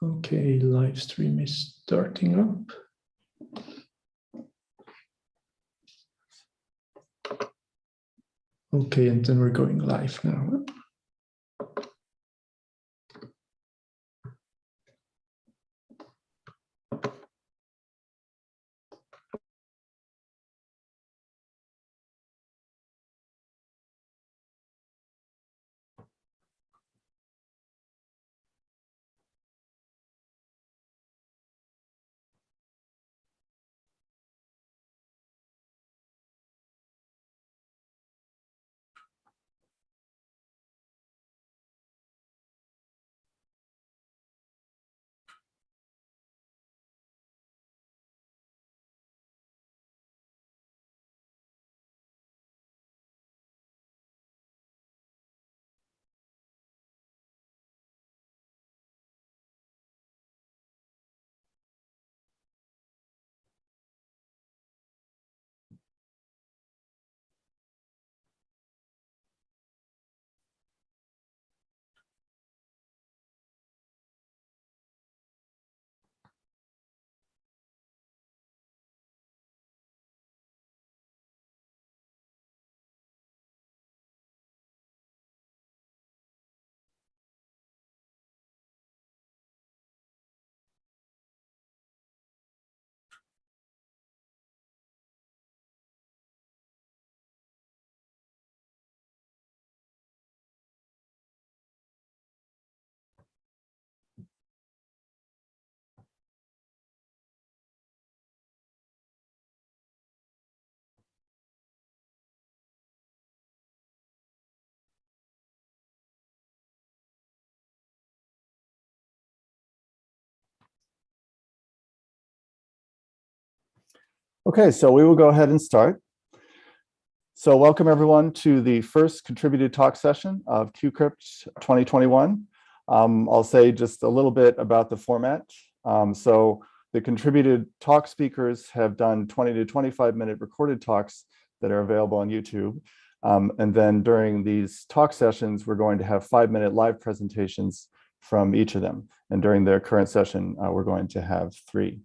Okay, live stream is starting up. Okay, and then we're going live now. Okay, so we will go ahead and start. So welcome everyone to the first contributed talk session of QCrypt 2021. I'll say just a little bit about the format. So the contributed talk speakers have done 20 to 25-minute recorded talks that are available on YouTube. And then during these talk sessions, we're going to have 5-minute live presentations from each of them. And during their current session, we're going to have 3.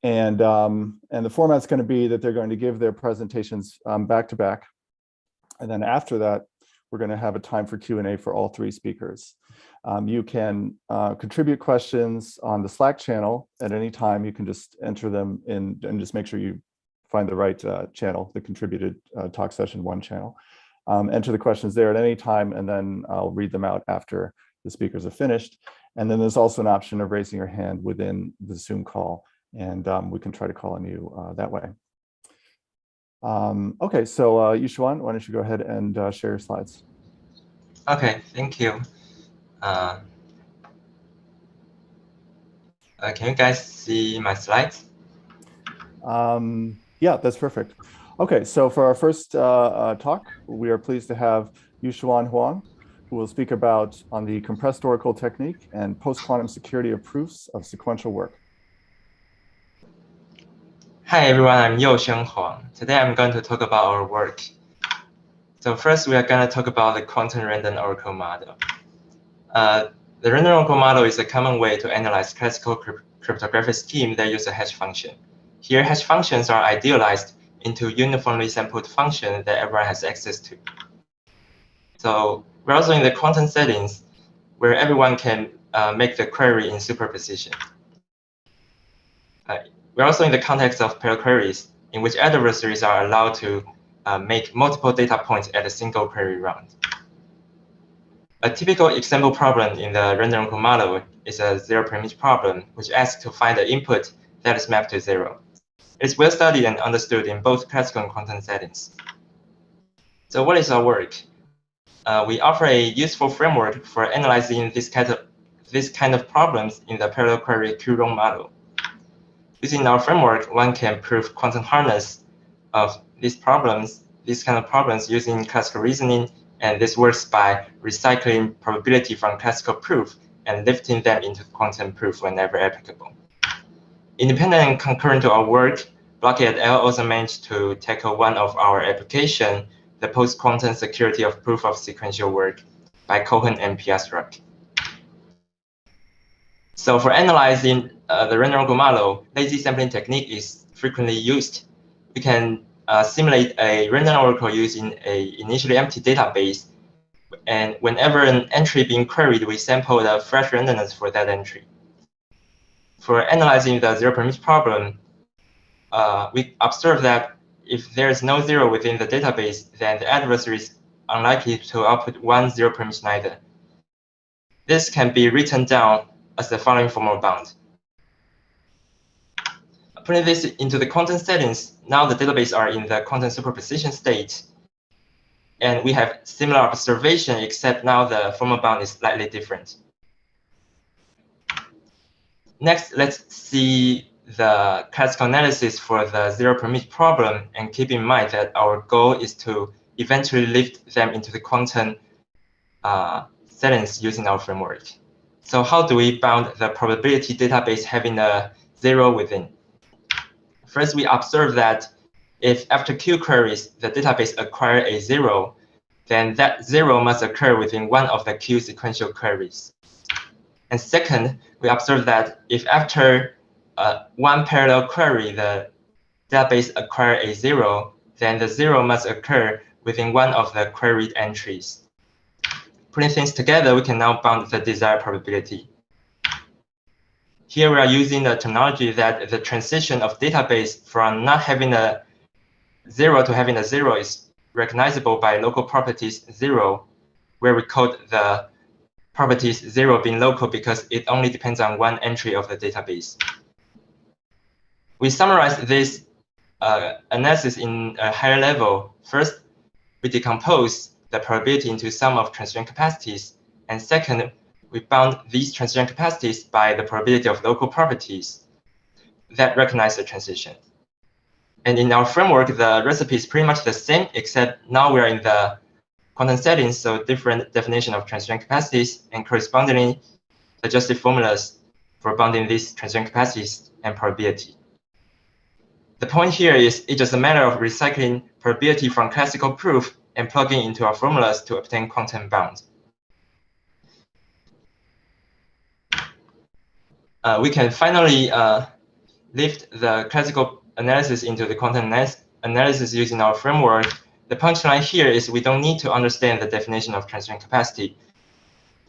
And the format's going to be that they're going to give their presentations back to back. And then after that, we're going to have a time for Q&A for all 3 speakers. You can contribute questions on the Slack channel at any time. You can just enter them in and just make sure you find the right channel, the contributed talk session 1 channel. Enter the questions there at any time, and then I'll read them out after the speakers are finished. And then there's also an option of raising your hand within the Zoom call. And we can try to call on you that way. Okay, so Yushuan, why don't you go ahead and share your slides? Okay, thank you. Can you guys see my slides? Yeah, that's perfect. Okay, so for our first talk, we are pleased to have Yushuan Huang, who will speak about on the compressed oracle technique and post-quantum security of proofs of sequential work. Hi everyone, I'm Yushuan Huang. Today I'm going to talk about our work. So first we are going to talk about the quantum random oracle model. The random oracle model is a common way to analyze classical cryptographic scheme that use a hash function. Here hash functions are idealized into uniformly sampled function that everyone has access to. So we're also in the quantum settings where everyone can make the query in superposition. We're also in the context of pair queries, in which adversaries are allowed to make multiple data points at a single query round. A typical example problem in the random oracle model is a zero-preimage problem, which asks to find the input that is mapped to 0. It's well studied and understood in both classical and quantum settings. So what is our work? We offer a useful framework for analyzing this kind of problems in the parallel query Q-ROM model. Using our framework, one can prove quantum hardness of these kind of problems using classical reasoning, and this works by recycling probability from classical proof and lifting them into quantum proof whenever applicable. Independent and concurrent to our work, Blocky et al. Also managed to tackle one of our applications, the post-quantum security of proof of sequential work by Cohen and Piasrak. So for analyzing the random model, lazy sampling technique is frequently used. We can simulate a random oracle using an initially empty database. And whenever an entry being queried, we sample the fresh randomness for that entry. For analyzing the zero permit problem, we observe that if there is no zero within the database, then the adversary is unlikely to output one zero permission either. This can be written down as the following formal bound. Putting this into the content settings, now the database are in the content superposition state. And we have similar observation, except now the formal bound is slightly different. Next, let's see the classical analysis for the zero permit problem, and keep in mind that our goal is to eventually lift them into the quantum settings using our framework. So how do we bound the probability database having a zero within? First, we observe that if after Q queries, the database acquires a zero, then that zero must occur within one of the Q sequential queries. And second, we observe that if after one parallel query, the database acquires a zero, then the zero must occur within one of the queried entries. Putting things together, we can now bound the desired probability. Here we are using the terminology that the transition of database from not having a zero to having a zero is recognizable by local properties zero, where we code the properties zero being local because it only depends on one entry of the database. We summarize this analysis in a higher level. First, we decompose the probability into sum of transition capacities. And second, we bound these transition capacities by the probability of local properties that recognize the transition. And in our framework, the recipe is pretty much the same, except now we are in the quantum settings, so different definition of transition capacities and correspondingly adjusted formulas for bounding these transition capacities and probability. The point here is it's just a matter of recycling probability from classical proof and plugging into our formulas to obtain quantum bound. We can finally lift the classical analysis into the quantum analysis using our framework. The punchline here is we don't need to understand the definition of transition capacity.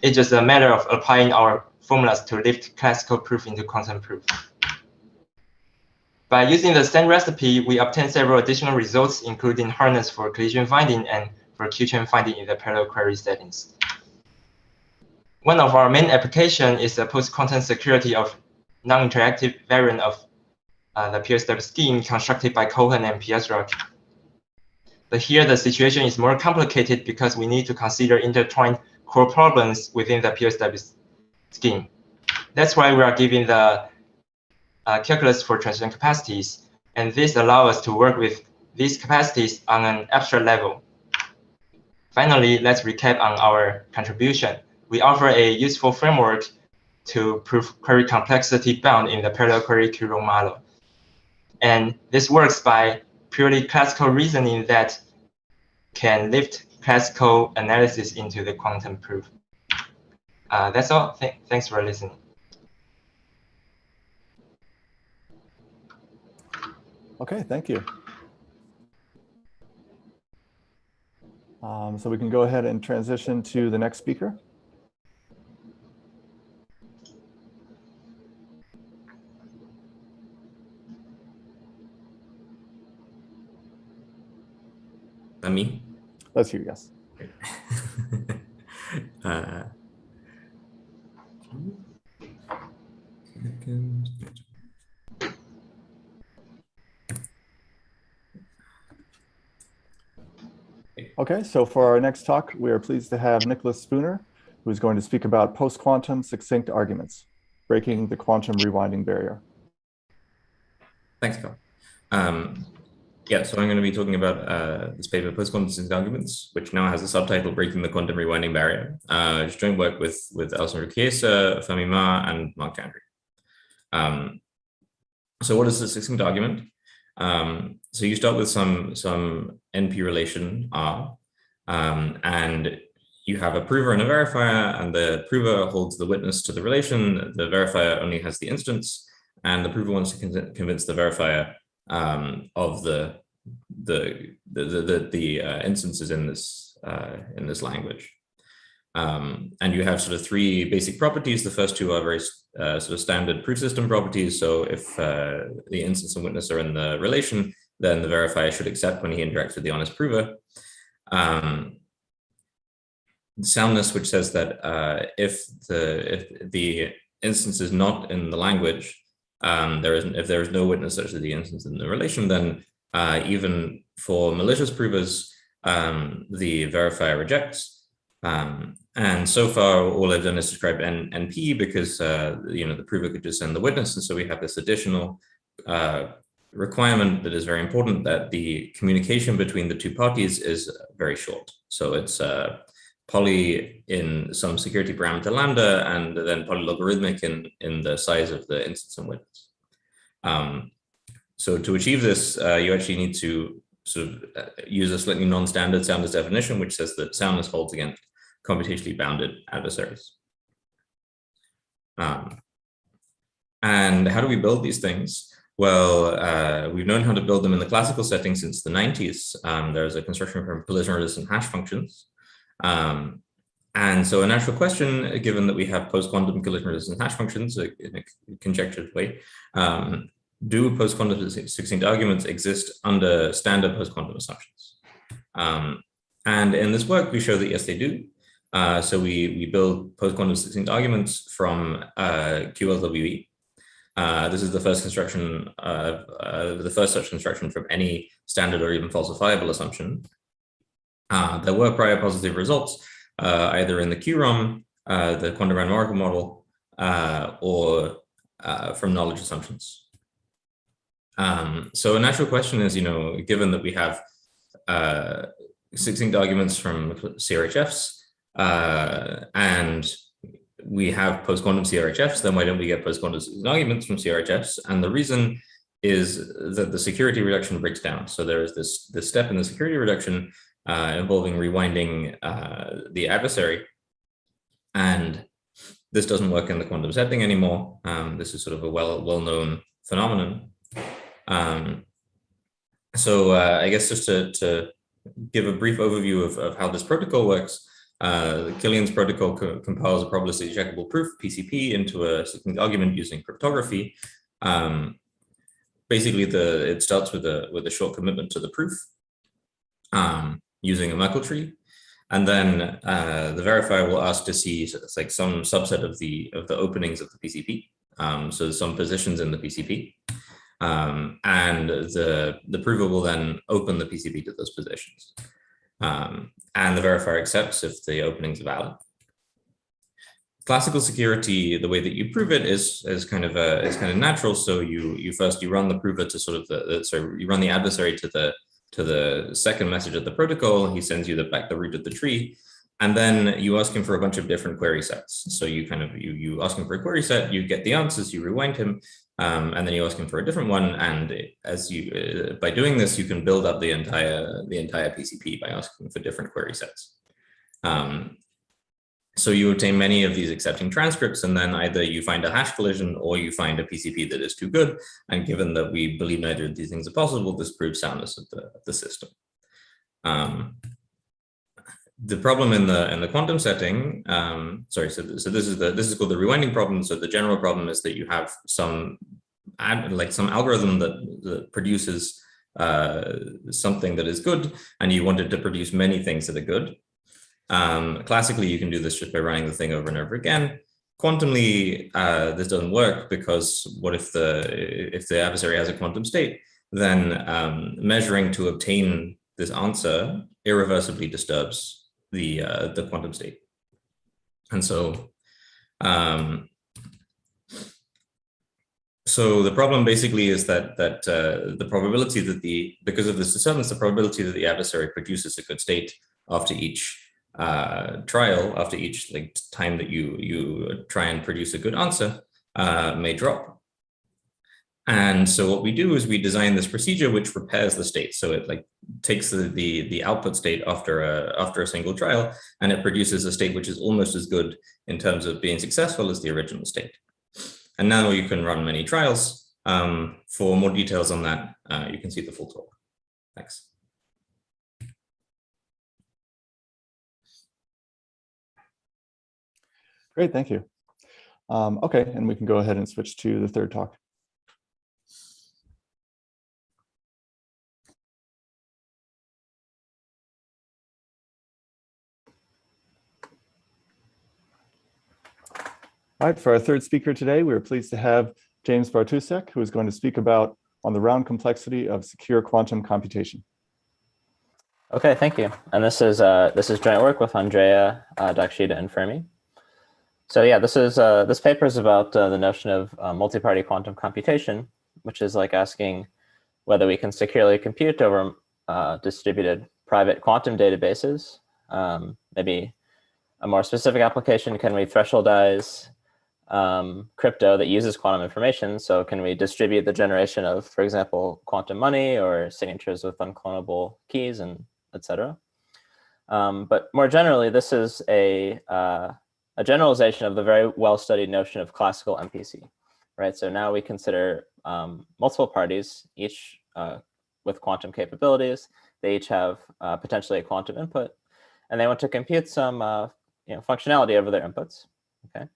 It's just a matter of applying our formulas to lift classical proof into quantum proof. By using the same recipe, we obtain several additional results, including hardness for collision finding and for Q-chain finding in the parallel query settings. One of our main applications is the post-quantum security of non-interactive variant of the PSW scheme constructed by Cohen and Piasrak. But here the situation is more complicated because we need to consider intertwined core problems within the PSW scheme. That's why we are giving the calculus for transition capacities, and this allows us to work with these capacities on an abstract level. Finally, let's recap on our contribution. We offer a useful framework to prove query complexity bound in the parallel query Q-room model. And this works by purely classical reasoning that can lift classical analysis into the quantum proof. That's all. Thanks for listening. Okay, thank you. So we can go ahead and transition to the next speaker. Me? That's you, yes. Okay, so for our next talk, we are pleased to have Nicholas Spooner, who is going to speak about post-quantum succinct arguments, breaking the quantum rewinding barrier. Thanks, Carl. Yeah, so I'm going to be talking about this paper, Post-Quantum Succinct Arguments, which now has a subtitle, Breaking the Quantum Rewinding Barrier, just joint work with Alessandro Chiesa, Fermi Ma, and Mark Chandry. So what is a succinct argument? So you start with some NP relation R, and you have a prover and a verifier, and the prover holds the witness to the relation. The verifier only has the instance, and the prover wants to convince the verifier of the instances in this language. And you have sort of three basic properties. The first two are very sort of standard proof system properties. So if the instance and witness are in the relation, then the verifier should accept when he interacts with the honest prover. Soundness, which says that if the instance is not in the language, if there is no witness such as the instance in the relation, then even for malicious provers, the verifier rejects. And so far, all I've done is describe NP because the prover could just send the witness, and so we have this additional requirement that is very important, that the communication between the two parties is very short. So it's poly in some security parameter lambda, and then polylogarithmic in the size of the instance and witness. So to achieve this, you actually need to sort of use a slightly non-standard soundness definition, which says that soundness holds against computationally bounded adversaries. And how do we build these things? Well, we've known how to build them in the classical setting since the 90s. There's a construction from collision-resistant hash functions. And so a natural question, given that we have post-quantum collision-resistant hash functions in a conjectured way, do post-quantum succinct arguments exist under standard post-quantum assumptions? And in this work, we show that yes, they do. So we build post-quantum succinct arguments from QLWE. This is the first construction, the first such construction from any standard or even falsifiable assumption. There were prior positive results, either in the QROM, the quantum random oracle model, or from knowledge assumptions. So a natural question is, given that we have succinct arguments from CRHFs, and we have post-quantum CRHFs, then why don't we get post-quantum arguments from CRHFs? And the reason is that the security reduction breaks down. So there is this step in the security reduction involving rewinding the adversary. And this doesn't work in the quantum setting anymore. This is sort of a well-known phenomenon. So I guess just to give a brief overview of how this protocol works, Killian's protocol compiles a probabilistically checkable proof, PCP, into a succinct argument using cryptography. Basically, it starts with a short commitment to the proof using a Merkle tree, and then the verifier will ask to see like some subset of the openings of the PCP. So some positions in the PCP, and the prover will then open the PCP to those positions. And the verifier accepts if the openings are valid. Classical security, the way that you prove it is kind of natural. So you first run the prover to sort of you run the adversary to the second message of the protocol. He sends you back the root of the tree, and then you ask him for a bunch of different query sets. So you ask him for a query set, you get the answers, you rewind him, and then you ask him for a different one. And as by doing this, you can build up the entire PCP by asking for different query sets. So you obtain many of these accepting transcripts, and then either you find a hash collision or you find a PCP that is too good. And given that we believe neither of these things are possible, this proves soundness of the system. The problem in the quantum setting, so this is called the rewinding problem. So the general problem is that you have some algorithm that produces something that is good, and you wanted to produce many things that are good. Classically, you can do this just by running the thing over and over again. Quantumly, this doesn't work, because what if the adversary has a quantum state? Then measuring to obtain this answer irreversibly disturbs the quantum state. And so the problem basically is that the probability that because of this disturbance, the probability that the adversary produces a good state after each trial, after each time that you try and produce a good answer, may drop. And so what we do is we design this procedure which repairs the state. So it like takes the output state after a single trial, and it produces a state which is almost as good in terms of being successful as the original state. And now you can run many trials. For more details on that, you can see the full talk. Thanks. Great, thank you. Okay, and we can go ahead and switch to the third talk. All right, for our third speaker today, we are pleased to have James Bartusek, who is going to speak about on the round complexity of secure quantum computation. Okay, thank you. And this is joint work with Andrea, Dakshita, and Fermi. So yeah, this paper is about the notion of multi-party quantum computation, which is like asking whether we can securely compute over distributed private quantum databases. Maybe a more specific application, can we thresholdize crypto that uses quantum information? So can we distribute the generation of, for example, quantum money or signatures with unclonable keys, and etc. But more generally, this is a generalization of the very well-studied notion of classical MPC, right? So now we consider multiple parties, each with quantum capabilities. They each have potentially a quantum input, and they want to compute some functionality over their inputs, okay?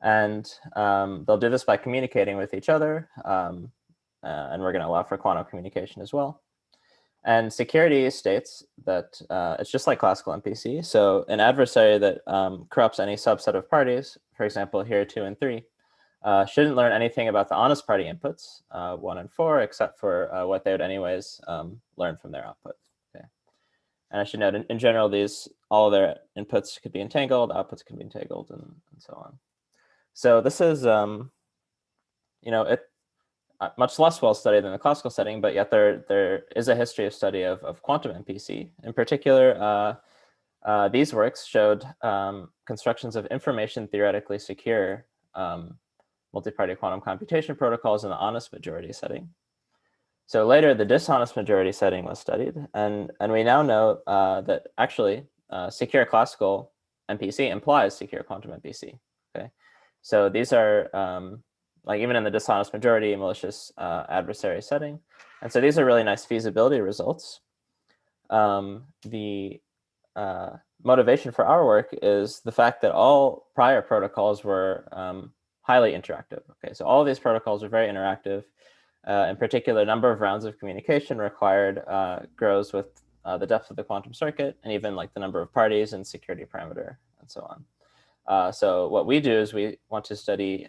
And they'll do this by communicating with each other, and we're going to allow for quantum communication as well. And security states that it's just like classical MPC. So an adversary that corrupts any subset of parties, for example, here 2 and 3, shouldn't learn anything about the honest party inputs, 1 and 4, except for what they would anyways learn from their output. Okay. And I should note, in general, all of their inputs could be entangled, outputs can be entangled, and so on. So this is, much less well studied than the classical setting, but yet there is a history of study of quantum MPC. In particular, these works showed constructions of information theoretically secure multi-party quantum computation protocols in the honest majority setting. So later, the dishonest majority setting was studied, and we now know that actually secure classical MPC implies secure quantum MPC. Okay, so these are like even in the dishonest majority malicious adversary setting, and so these are really nice feasibility results. The motivation for our work is the fact that all prior protocols were highly interactive. Okay, so all of these protocols are very interactive. In particular, number of rounds of communication required grows with the depth of the quantum circuit, and even like the number of parties and security parameter, and so on. So what we do is we want to study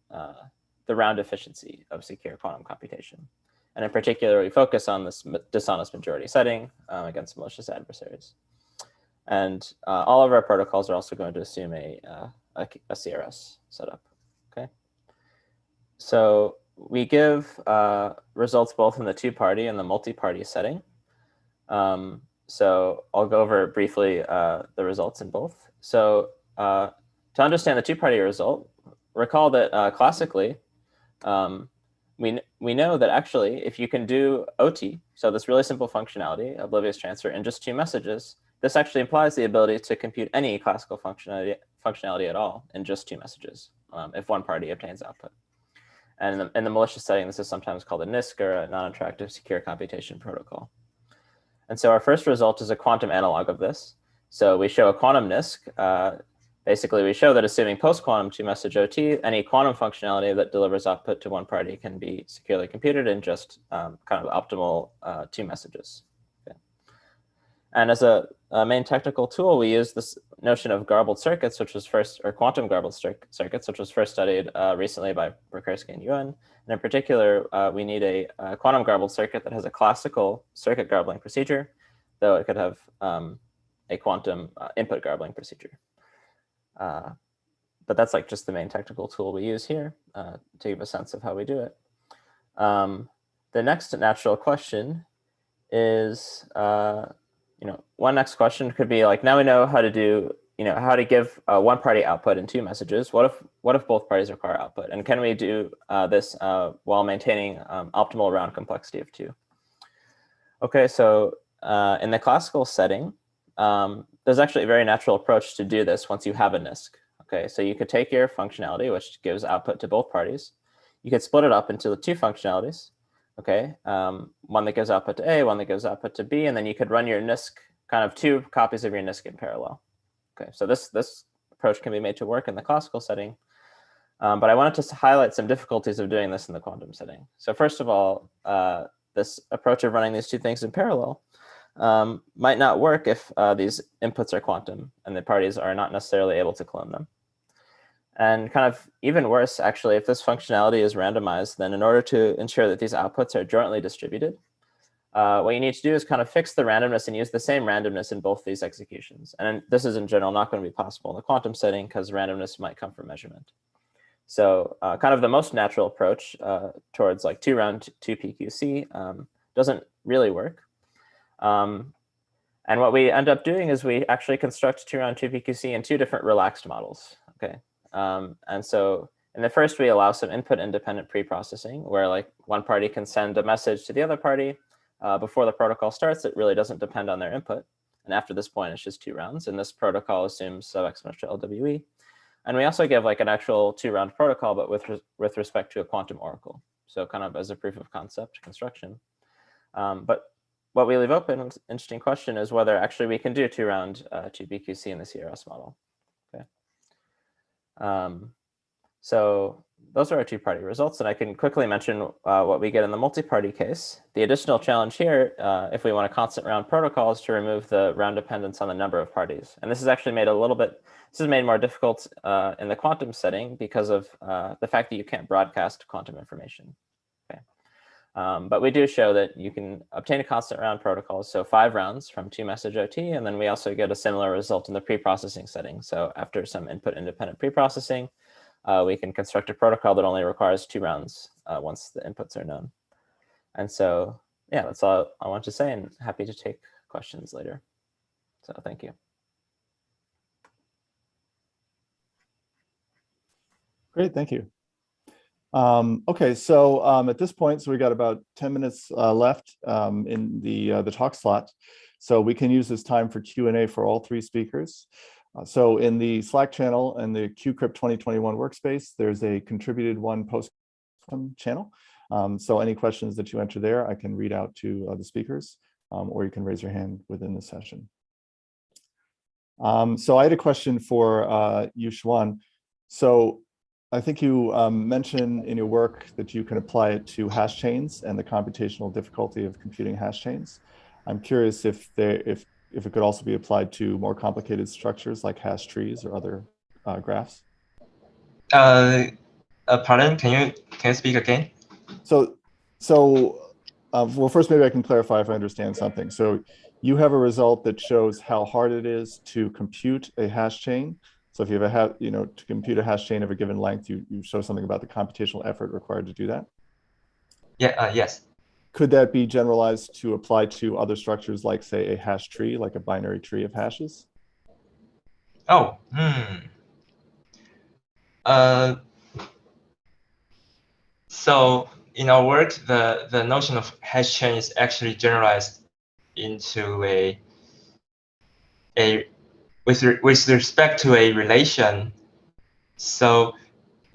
the round efficiency of secure quantum computation. And in particular, we focus on this dishonest majority setting against malicious adversaries. And all of our protocols are also going to assume a CRS setup. Okay. So we give results both in the two-party and the multi-party setting. So I'll go over briefly the results in both. So to understand the two-party result, recall that classically, we know that actually if you can do OT, so this really simple functionality, oblivious transfer, in just 2 messages, this actually implies the ability to compute any classical functionality at all in just 2 messages if one party obtains output. And in the malicious setting, this is sometimes called a NISC, or a non-interactive secure computation protocol. And so our first result is a quantum analog of this. So we show a quantum NISC. Basically, we show that assuming post-quantum 2-message OT, any quantum functionality that delivers output to one party can be securely computed in just kind of optimal 2 messages. Okay. And as a main technical tool, we use this notion of garbled circuits, which was first, or quantum garbled circuits, which was first studied recently by Brzezinski and Yuan. And in particular, we need a quantum garbled circuit that has a classical circuit garbling procedure, though it could have a quantum input garbling procedure. But that's like just the main technical tool we use here to give a sense of how we do it. The next natural question is, one next question could be like, now we know how to do how to give one party output in two messages. What if both parties require output? And can we do this while maintaining optimal round complexity of 2? Okay, so in the classical setting, there's actually a very natural approach to do this once you have a NISC. Okay, so you could take your functionality, which gives output to both parties. You could split it up into the 2 functionalities. Okay, one that gives output to A, one that gives output to B, and then you could run your NISC, kind of 2 copies of your NISC in parallel. Okay, so this approach can be made to work in the classical setting, but I wanted to highlight some difficulties of doing this in the quantum setting. So first of all, this approach of running these 2 things in parallel might not work if these inputs are quantum and the parties are not necessarily able to clone them. And kind of even worse, actually, if this functionality is randomized, then in order to ensure that these outputs are jointly distributed, what you need to do is kind of fix the randomness and use the same randomness in both these executions. And this is in general not going to be possible in the quantum setting because randomness might come from measurement. So kind of the most natural approach towards like 2-round 2PQC doesn't really work. And what we end up doing is we actually construct 2-round 2PQC in 2 different relaxed models. Okay. And so in the first, we allow some input independent pre-processing where like one party can send a message to the other party before the protocol starts. It really doesn't depend on their input. And after this point, it's just 2 rounds. And this protocol assumes sub-exponential LWE. And we also give like an actual 2-round protocol, but with respect to a quantum oracle. So kind of as a proof of concept construction. But what we leave open, an interesting question, is whether actually we can do 2-round 2PQC in the CRS model. Okay. So those are our 2-party results, and I can quickly mention what we get in the multi-party case. The additional challenge here, if we want a constant round protocol, is to remove the round dependence on the number of parties. And this is actually made this is made more difficult in the quantum setting because of the fact that you can't broadcast quantum information. Okay. But we do show that you can obtain a constant round protocol, so 5 rounds from 2-message OT, and then we also get a similar result in the pre-processing setting. So after some input independent pre-processing, we can construct a protocol that only requires 2 rounds once the inputs are known. And so, yeah, that's all I want to say, and happy to take questions later. So thank you. Great, thank you. Okay, so at this point, so we got about 10 minutes left in the talk slot. So we can use this time for Q&A for all 3 speakers. So in the Slack channel and the QCrypt 2021 workspace, there's a contributed one post channel. So any questions that you enter there, I can read out to the speakers, or you can raise your hand within the session. So I had a question for you, Xuan. So I think you mentioned in your work that you can apply it to hash chains and the computational difficulty of computing hash chains. I'm curious if it could also be applied to more complicated structures like hash trees or other graphs. Pardon? Can you speak again? So well, first maybe I can clarify if I understand something. So you have a result that shows how hard it is to compute a hash chain. So if you have to compute a hash chain of a given length, you show something about the computational effort required to do that? Yeah. Yes. Could that be generalized to apply to other structures like, say, a hash tree, like a binary tree of hashes? Oh, so in our work, the notion of hash chain is actually generalized into with respect to a relation. So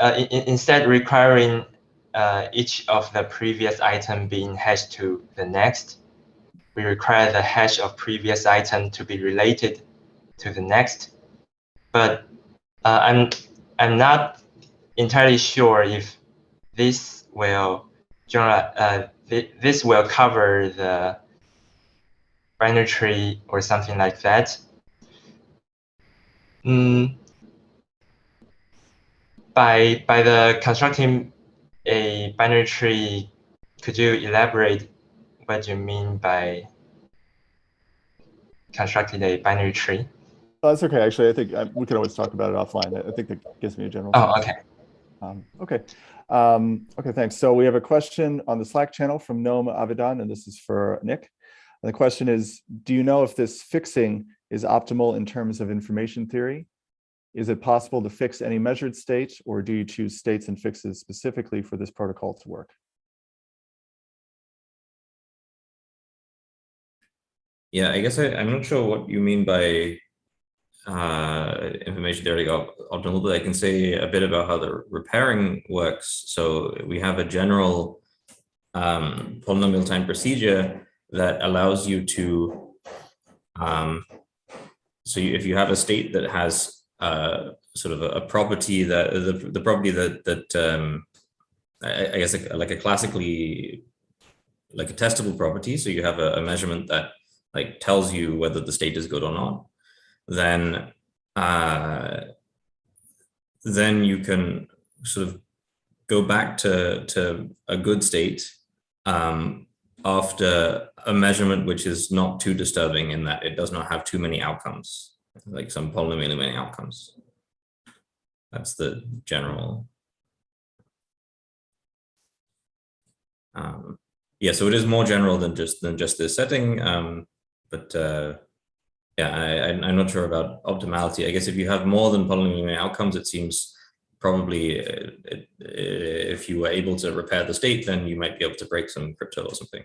instead requiring each of the previous item being hashed to the next, we require the hash of previous item to be related to the next. But I'm not entirely sure if this will cover the binary tree or something like that. By the constructing a binary tree, could you elaborate what you mean by constructing a binary tree? Oh, that's okay. Actually, I think we can always talk about it offline. I think that gives me a general sense. Okay. Okay, thanks. So we have a question on the Slack channel from Noam Avidan, and this is for Nick. And the question is, do you know if this fixing is optimal in terms of information theory? Is it possible to fix any measured state, or do you choose states and fixes specifically for this protocol to work? Yeah, I guess I'm not sure what you mean by information theory optimal, but I can say a bit about how the repairing works. So we have a general polynomial time procedure that allows you to, if you have a state that has sort of a property that the property that I guess like a classically, like a testable property. So you have a measurement that like tells you whether the state is good or not. Then you can sort of go back to a good state after a measurement which is not too disturbing in that it does not have too many outcomes, like some polynomially many outcomes. That's the general. Yeah, so it is more general than just this setting, but yeah, I'm not sure about optimality. I guess if you have more than polynomially many outcomes, it seems probably if you were able to repair the state, then you might be able to break some crypto or something.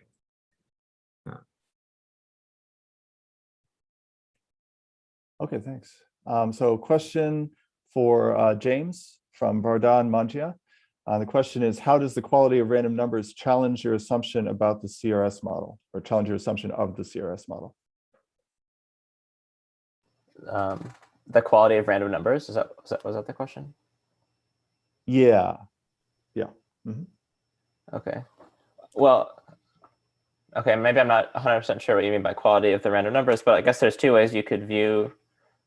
Okay, thanks. So question for James from Vardan Manjia. The question is, how does the quality of random numbers challenge your assumption about the CRS model, or challenge your assumption of the CRS model? The quality of random numbers, was that the question? Yeah. Mm-hmm. Okay. Well, okay, maybe I'm not 100% sure what you mean by quality of the random numbers, but I guess there's two ways you could view.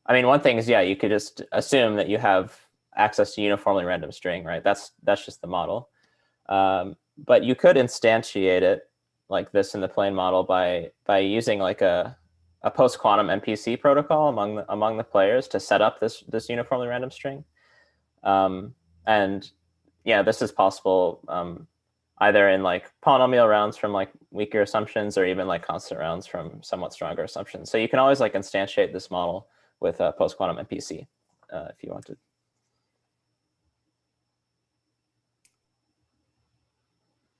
I mean, one thing is, yeah, you could just assume that you have access to uniformly random string, right? That's just the model. But you could instantiate it like this in the plain model by using like a post-quantum MPC protocol among the players to set up this uniformly random string. And yeah, this is possible either in like polynomial rounds from like weaker assumptions, or even like constant rounds from somewhat stronger assumptions. So you can always like instantiate this model with a post-quantum MPC if you wanted.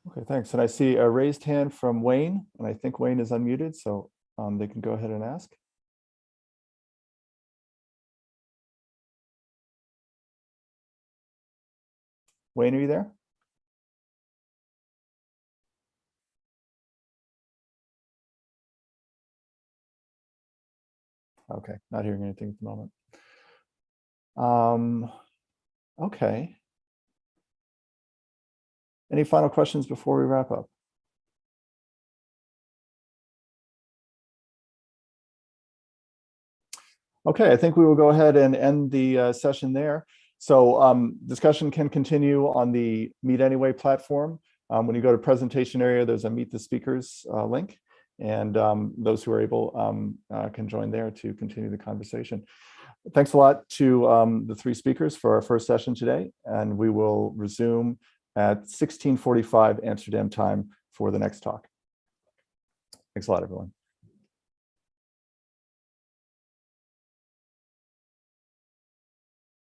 Okay, thanks. And I see a raised hand from Wayne, and I think Wayne is unmuted, so they can go ahead and ask. Wayne, are you there? Okay, not hearing anything at the moment. Okay. Any final questions before we wrap up? Okay, I think we will go ahead and end the session there. So discussion can continue on the Meet Anyway platform. When you go to presentation area, there's a Meet the Speakers link, and those who are able can join there to continue the conversation. Thanks a lot to the three speakers for our first session today, and we will resume at 16:45 Amsterdam time for the next talk. Thanks a lot, everyone.